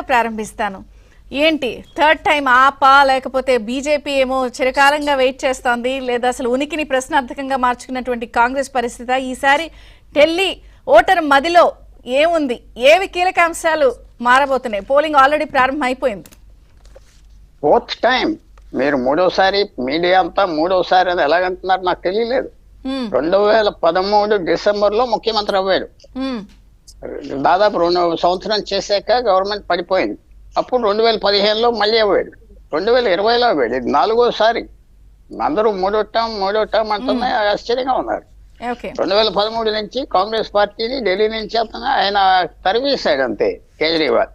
మీతో ప్రారంభిస్తాను. ఏంటి థర్డ్ టైం ఆపా, లేకపోతే బీజేపీ ఏమో చిరకాలంగా వెయిట్ చేస్తోంది, లేదా అసలు ఉనికిని ప్రశ్నార్థకంగా మార్చుకున్నటువంటి కాంగ్రెస్ పరిస్థితి ఈసారి ఢిల్లీ ఓటర్ మదిలో ఏముంది, ఏవి కీలక అంశాలు మారబోతున్నాయి? పోలింగ్ ఆల్రెడీ ప్రారంభం అయిపోయింది. ఫోర్త్ టైం మీరు మూడోసారి, మీడియా అంతా మూడోసారి అని ఎలాగంటున్నారు నాకు తెలియలేదు. 2013 డిసెంబర్లో ముఖ్యమంత్రి అవ్వాడు. దాదాపు 2 సంవత్సరం చేశాక గవర్నమెంట్ పడిపోయింది. అప్పుడు 2015లో మళ్ళీ అవ్వాడు, 2020లో అవ్వాడు. ఇది 4వసారి. అందరూ మూడో టర్మ్ అంటున్నా ఆశ్చర్యంగా ఉన్నారు. 2013 నుంచి కాంగ్రెస్ పార్టీని ఢిల్లీ నుంచి ఆయన తరివేశాడు అంతే కేజ్రీవాల్.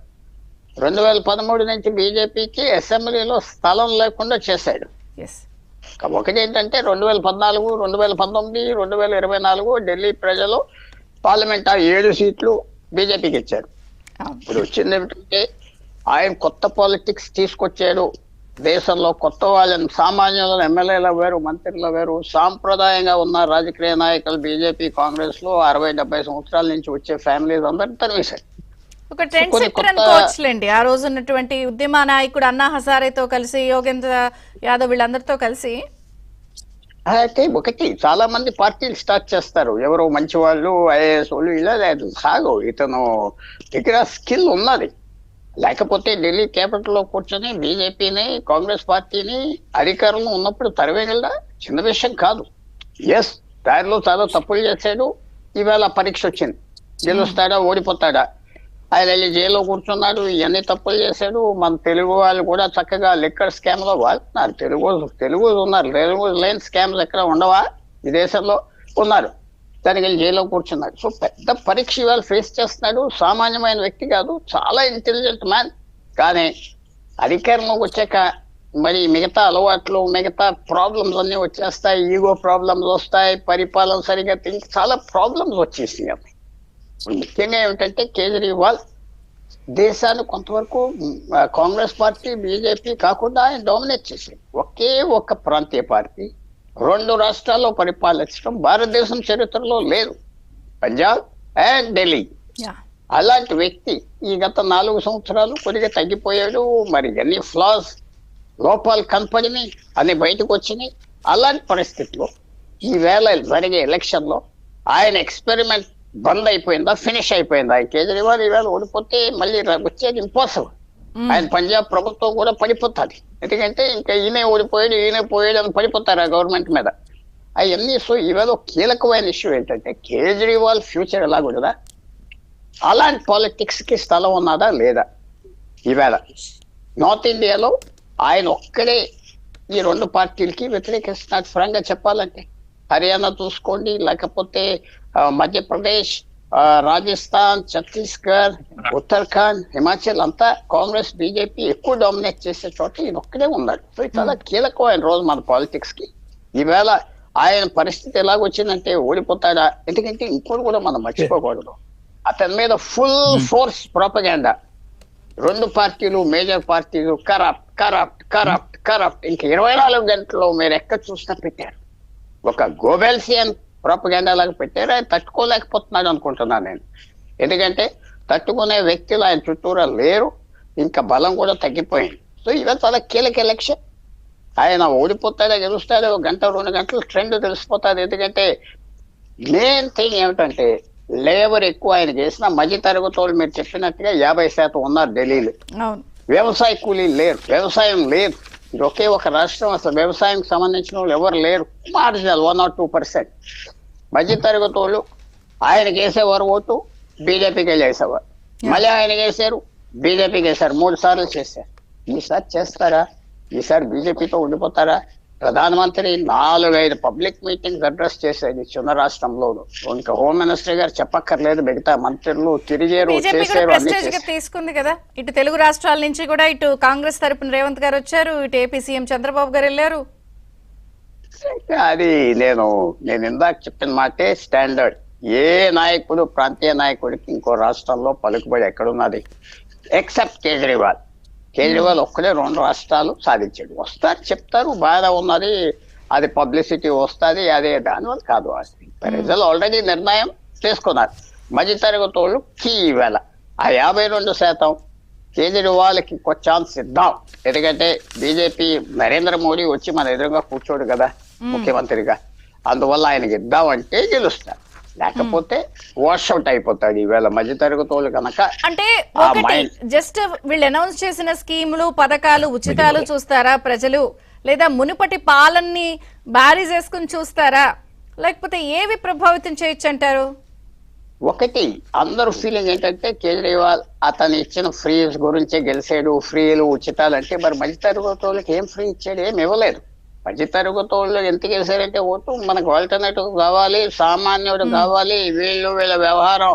2013 నుంచి బీజేపీకి అసెంబ్లీలో స్థలం లేకుండా చేశాడు. ఒకటి ఏంటంటే 2014, 2019, 2024 ఢిల్లీ ప్రజలు పార్లమెంట్ 7 సీట్లు బీజేపీకి ఇచ్చారు. ఇప్పుడు వచ్చింది ఏమిటంటే ఆయన కొత్త పాలిటిక్స్ తీసుకొచ్చాడు. దేశంలో కొత్త వాళ్ళని, సామాన్యులను ఎమ్మెల్యేలు అవ్వారు, మంత్రులు అవ్వారు. సాంప్రదాయంగా ఉన్న రాజకీయ నాయకులు బీజేపీ, కాంగ్రెస్ లో 60-70 సంవత్సరాల నుంచి వచ్చే ఫ్యామిలీస్ అందరినీ తరివేశారు. ఒక ట్రెండ్ సెట్టర్ అనుకోవచ్చులేండి. ఆ రోజు ఉన్నటువంటి ఉద్యమ నాయకుడు అన్నా హజారేతో కలిసి, యోగేంద్ర యాదవ్ వీళ్ళందరితో కలిసి. అయితే ఒకటి, చాలా మంది పార్టీలు స్టార్ట్ చేస్తారు. ఎవరు మంచి వాళ్ళు, ఐఏఎస్ వాళ్ళు, ఇలా సాగు. ఇతను దగ్గర స్కిల్ ఉన్నది. లేకపోతే ఢిల్లీ క్యాపిటల్లో కూర్చొని బీజేపీని, కాంగ్రెస్ పార్టీని అధికారంలో ఉన్నప్పుడు తరివేయగలడా? చిన్న విషయం కాదు. ఎస్, దారిలో చాలా తప్పులు చేశాడు. ఈవేళ పరీక్ష వచ్చింది. గెలుస్తాడా, ఓడిపోతాడా? ఆయన వెళ్ళి జైల్లో కూర్చున్నాడు. ఇవన్నీ తప్పులు చేశాడు. మన తెలుగు వాళ్ళు కూడా చక్కగా లిక్కర్ స్కామ్ లో వాడుతున్నారు. తెలుగు ఉన్నారు. తెలుగు లైన్ స్కామ్స్ ఎక్కడ ఉండవా? ఈ దేశంలో ఉన్నారు. దానికి వెళ్ళి జైల్లో కూర్చున్నాడు. సో పెద్ద పరీక్ష ఇవాళ ఫేస్ చేస్తున్నాడు. సామాన్యమైన వ్యక్తి కాదు, చాలా ఇంటెలిజెంట్ మ్యాన్. కానీ అధికారంలోకి వచ్చాక మరి మిగతా అలవాట్లు, మిగతా ప్రాబ్లమ్స్ అన్ని వచ్చేస్తాయి. ఈగో ప్రాబ్లమ్స్ వస్తాయి, పరిపాలన సరిగా చాలా ప్రాబ్లమ్స్ వచ్చేసినాయి. ఇప్పుడు ముఖ్యంగా ఏమిటంటే కేజ్రీవాల్ దేశాన్ని కొంతవరకు కాంగ్రెస్ పార్టీ, బీజేపీ కాకుండా ఆయన డామినేట్ చేశారు. ఒకే ఒక ప్రాంతీయ పార్టీ 2 రాష్ట్రాల్లో పరిపాలించడం భారతదేశం చరిత్రలో లేదు. పంజాబ్ అండ్ ఢిల్లీ. అలాంటి వ్యక్తి ఈ గత 4 సంవత్సరాలు కొద్దిగా తగ్గిపోయాడు. మరి ఎన్ని ఫ్లాస్, లోపాలు కనపడిని అని బయటకు వచ్చినాయి. అలాంటి పరిస్థితిలో ఈవేళ జరిగే ఎలక్షన్ లో ఆయన ఎక్స్పెరిమెంట్ బంద్ అయిపోయిందా, ఫినిష్ అయిపోయిందా? కేజ్రీవాల్ ఈవేళ ఓడిపోతే మళ్ళీ వచ్చేది ఇంపాసిబుల్. ఆయన పంజాబ్ ప్రభుత్వం కూడా పడిపోతుంది. ఎందుకంటే ఇంకా ఈయనే పోయాడు అని పడిపోతారు ఆ గవర్నమెంట్ మీద అవన్నీ. సో ఈవేళ కీలకమైన ఇష్యూ ఏంటంటే కేజ్రీవాల్ ఫ్యూచర్ ఎలాగుండదా, అలాంటి పాలిటిక్స్ కి స్థలం ఉన్నదా లేదా? ఈవేళ నార్త్ ఇండియాలో ఆయన ఒక్కడే ఈ 2 పార్టీలకి వ్యతిరేకిస్తున్నాడు. ఫ్రాంక్గా చెప్పాలంటే హర్యానా చూసుకోండి, లేకపోతే మధ్యప్రదేశ్, రాజస్థాన్, ఛత్తీస్గఢ్, ఉత్తరాఖండ్, హిమాచల్ అంతా కాంగ్రెస్, బీజేపీ ఎక్కువ డామినేట్ చేసే చోట ఈయన ఒక్కడే ఉన్నాడు. సో ఇది చాలా కీలకమైన రోజు మన పాలిటిక్స్ కి. ఈవేళ ఆయన పరిస్థితి ఎలాగొచ్చిందంటే ఓడిపోతాడా? ఎందుకంటే ఇంకోటి కూడా మనం మర్చిపోకూడదు, అతని మీద ఫుల్ ఫోర్స్ ప్రొపగండా. 2 పార్టీలు, మేజర్ పార్టీలు కరప్ట్ కరప్ట్ కరప్ట్ కరప్ట్. ఇంక 24 గంటల్లో మీరు ఎక్కడ చూసినా పెట్టారు. ఒక గోబెల్సియన్ ప్రొపగండా లాగా పెట్టారు. ఆయన తట్టుకోలేకపోతున్నాడు అనుకుంటున్నాను నేను. ఎందుకంటే తట్టుకునే వ్యక్తులు ఆయన చుట్టూరా లేరు, ఇంకా బలం కూడా తగ్గిపోయింది. సో ఇవాళ చాలా కీలక ఎలక్షన్. ఆయన ఓడిపోతాడా, గెలుస్తాడా, 1 గంట 2 గంటలు ట్రెండ్ తెలిసిపోతుంది. ఎందుకంటే మెయిన్ థింగ్ ఏమిటంటే లేబర్ ఎక్కువ ఆయన చేసిన. మధ్య తరగతి వాళ్ళు మీరు చెప్పినట్టుగా 50% ఉన్నారు ఢిల్లీలో. వ్యవసాయ కూలీలు లేరు, వ్యవసాయం లేదు. ఇది ఒకే ఒక రాష్ట్రం, అసలు వ్యవసాయానికి సంబంధించిన వాళ్ళు ఎవరు లేరు. Marginal 1 or 2%. మధ్య తరగతి వాళ్ళు ఆయనకి వేసేవారు ఓటు, బీజేపీకి వేసేవారు. మళ్ళీ ఆయనకి వేసారు, బీజేపీకి వేశారు. 3 సార్లు చేశారు. ఈసారి చేస్తారా? ఈసారి బీజేపీతో ఉండిపోతారా? ప్రధానమంత్రి 4-5 పబ్లిక్ మీటింగ్స్ అడ్రస్ చేసేది చిన్న రాష్ట్రంలోను. ఇంకా హోమ్ మినిస్టర్ గారు చెప్పక్కర్లేదు, మిగతా మంత్రులు తిరిగారు, చేశారు, తీసుకుంది కదా. ఇటు తెలుగు రాష్ట్రాల నుంచి కూడా ఇటు కాంగ్రెస్ తరపున రేవంత్ గారు వచ్చారు, ఇటు ఏపీ సీఎం చంద్రబాబు గారు వెళ్ళారు. అది నేను ఇందాక చెప్పిన మాటే స్టాండర్డ్. ఏ నాయకుడు, ప్రాంతీయ నాయకుడికి ఇంకో రాష్ట్రంలో పలుకుబడి ఎక్కడున్నది? ఎక్సెప్ట్ కేజ్రీవాల్. కేజ్రీవాల్ ఒక్కడే 2 రాష్ట్రాలు సాధించాడు. వస్తారు, చెప్తారు, బాగా ఉన్నది, అది పబ్లిసిటీ వస్తుంది, అదే దానివల్ల కాదు. ప్రజలు ఆల్రెడీ నిర్ణయం చేసుకున్నారు. మధ్య తరగతి వాళ్ళు కీ ఈవేళ ఆ 52% కేజ్రీవాల్కి ఒక ఛాన్స్ ఇద్దాం. ఎందుకంటే బీజేపీ నరేంద్ర మోడీ వచ్చి మన ఎదురుగా కూర్చోడు కదా ముఖ్యమంత్రిగా, అందువల్ల ఆయనకి ఇద్దామంటే గెలుస్తారు, లేకపోతే వాషౌట్ అయిపోతాడు. ఈవేళ మధ్యతరగతి వాళ్ళు కనుక అంటే జస్ట్ వీళ్ళు అనౌన్స్ చేసిన స్కీములు పథకాలు ఉచితాలు చూస్తారా ప్రజలు, లేదా మునుపటి పాలనని బ్యారీజ్ వేసుకుని చూస్తారా, లేకపోతే ఏవి ప్రభావితం చేయొచ్చు అంటారు? ఒకటి అందరూ ఫీలింగ్ ఏంటంటే కేజ్రీవాల్ అతను ఇచ్చిన ఫ్రీ గురించే గెలిచాడు, ఫ్రీలు ఉచితాలు అంటే మరి మధ్యతరగతి వాళ్ళకి ఏం ఫ్రీ ఇచ్చాడు? ఏం ఇవ్వలేదు. మధ్యతరగతి వాళ్ళు ఎంత గెలిచారంటే ఓటు మనకు ఆల్టర్నేటివ్ కావాలి, సామాన్యుడు కావాలి, వీళ్ళ వ్యవహారం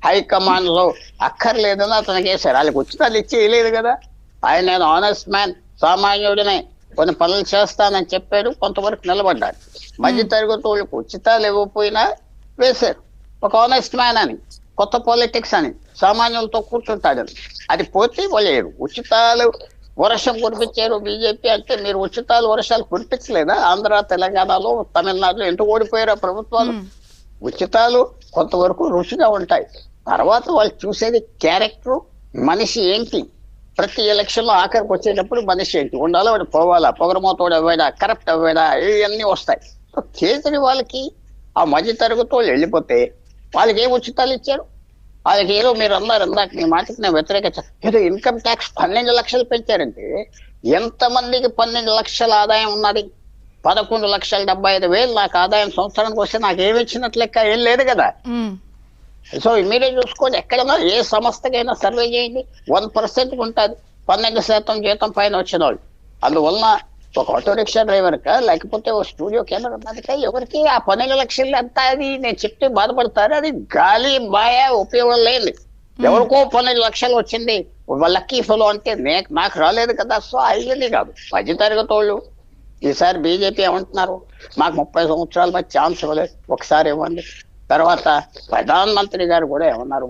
హైకమాండ్ లో అక్కర్లేదని అతనికి వేశారు. వాళ్ళకి ఉచితాలు ఇచ్చి వేయలేదు కదా. ఆయన నేను ఆనెస్ట్ మ్యాన్, సామాన్యుడినే, కొన్ని పనులు చేస్తానని చెప్పాడు, కొంతవరకు నిలబడ్డాడు. మధ్యతరగతి వాళ్ళకి ఉచితాలు ఇవ్వకపోయినా వేశారు. ఒక ఆనెస్ట్ మ్యాన్ అని, కొత్త పాలిటిక్స్ అని, సామాన్యులతో కూర్చుంటాడని. అది పోతే పోలేరు. ఉచితాలు వర్షం కురిపించారు బీజేపీ అంటే, మీరు ఉచితాలు వర్షాలు కురిపించలేదా? ఆంధ్ర, తెలంగాణలో, తమిళనాడులో ఎందుకు ఓడిపోయారు ప్రభుత్వాలు? ఉచితాలు కొంతవరకు రుచిగా ఉంటాయి. తర్వాత వాళ్ళు చూసేది క్యారెక్టర్, మనిషి ఏంటి. ప్రతి ఎలక్షన్ లో ఆఖరికి వచ్చేటప్పుడు మనిషి ఏంటి ఉండాలో, వాడు పోవాలా, పొగరమోతోడు అవ్వాడా, కరప్ట్ అవ్వాడా, ఇవన్నీ వస్తాయి. సో కేజ్రీవాల్కి ఆ మధ్య తరగతి వాళ్ళు వెళ్ళిపోతే వాళ్ళకి ఏం ఉచితాలు ఇచ్చారు? వాళ్ళకి ఏదో మీరు అన్నారు ఇందాక, మీ మాటకి నేను వ్యతిరేక, ఏదో ఇన్కమ్ ట్యాక్స్ 12 లక్షలు పెంచారంటే ఎంతమందికి 12 లక్షల ఆదాయం ఉన్నది? 11,75,000 నాకు ఆదాయం సంవత్సరానికి వస్తే నాకు ఏమి ఇచ్చినట్లు లెక్క ఏం లేదు కదా. సో మీరే చూసుకోండి, ఎక్కడైనా ఏ సంస్థకైనా సర్వే చేయండి, 1% ఉంటుంది 12% జీతం పైన వచ్చిన వాళ్ళు. అందువలన ఒక ఆటో రిక్షా డ్రైవర్ కా, లేకపోతే ఒక స్టూడియో కెమెరా ఉన్నదికా, ఎవరికి ఆ 12 లక్షలు అంతా అది నేను చెప్తే బాధపడతారు. అది గాలి బాయ ఉపయోగం లేదు. ఎవరికో 12 లక్షలు వచ్చింది లక్కీ ఫెలో అంటే నాకు రాలేదు కదా. సో అయ్యింది కాదు. మధ్యతరగతి వాళ్ళు ఈసారి బీజేపీ ఏమంటున్నారు, మాకు 30 సంవత్సరాల మధ్య ఛాన్స్ ఇవ్వలేదు, ఒకసారి ఇవ్వండి. తర్వాత ప్రధానమంత్రి గారు కూడా ఏమన్నారు,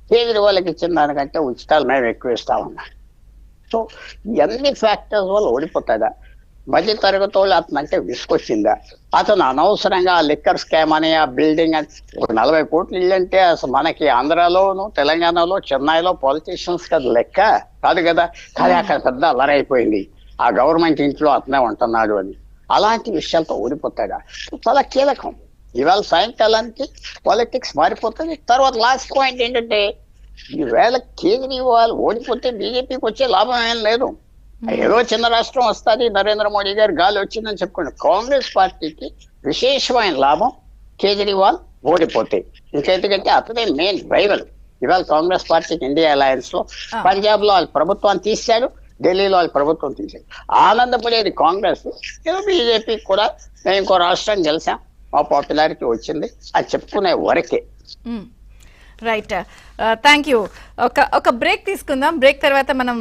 కేజ్రీవాల్కి ఇచ్చిన దానికంటే ఉచితాలు మేము ఎక్కువ ఇస్తామన్నారు. సో ఇవన్నీ ఫ్యాక్టర్స్ వల్ల ఓడిపోతుందా? మధ్య తరగతి వాళ్ళు అతను అంటే విసుకొచ్చిందా? అతను అనవసరంగా ఆ లిక్కర్ స్కామ్ అని, ఆ బిల్డింగ్ అని, ఒక 40 కోట్లు ఇల్లు అంటే అసలు మనకి ఆంధ్రాలోను, తెలంగాణలో, చెన్నైలో పాలిటీషియన్స్ కదా లెక్క కాదు కదా. కానీ అక్కడ పెద్ద అల్లరైపోయింది, ఆ గవర్నమెంట్ ఇంట్లో అతనే ఉంటున్నాడు అని. అలాంటి విషయాలతో ఓడిపోతాడా? చాలా కీలకం. ఇవాళ సాయంకాలానికి పాలిటిక్స్ మారిపోతుంది. తర్వాత లాస్ట్ పాయింట్ ఏంటంటే, ఈవేళ కేజ్రీవాల్ ఓడిపోతే బీజేపీకి వచ్చే లాభం ఏం లేదు. ఏదో చిన్న రాష్ట్రం వస్తుంది, నరేంద్ర మోడీ గారు గాలి వచ్చిందని చెప్పుకోండి. కాంగ్రెస్ పార్టీకి విశేషమైన లాభం కేజ్రీవాల్ ఓడిపోతే. ఇంకెందుకంటే అతనే మెయిన్ రైవల్. ఇవాళ కాంగ్రెస్ పార్టీకి ఇండియా అలయన్స్ లో పంజాబ్ లో వాళ్ళ ప్రభుత్వాన్ని తీశాడు, ఢిల్లీలో వాళ్ళ ప్రభుత్వం తీశాడు. ఆనందపడేది కాంగ్రెస్. ఏదో బీజేపీకి కూడా మేము ఇంకో రాష్ట్రం గెలిచాం, మా పాపులారిటీ వచ్చింది అది చెప్పుకునే వరకే. Right, thank you. ఒక బ్రేక్ తీసుకుందాం. బ్రేక్ తర్వాత మనం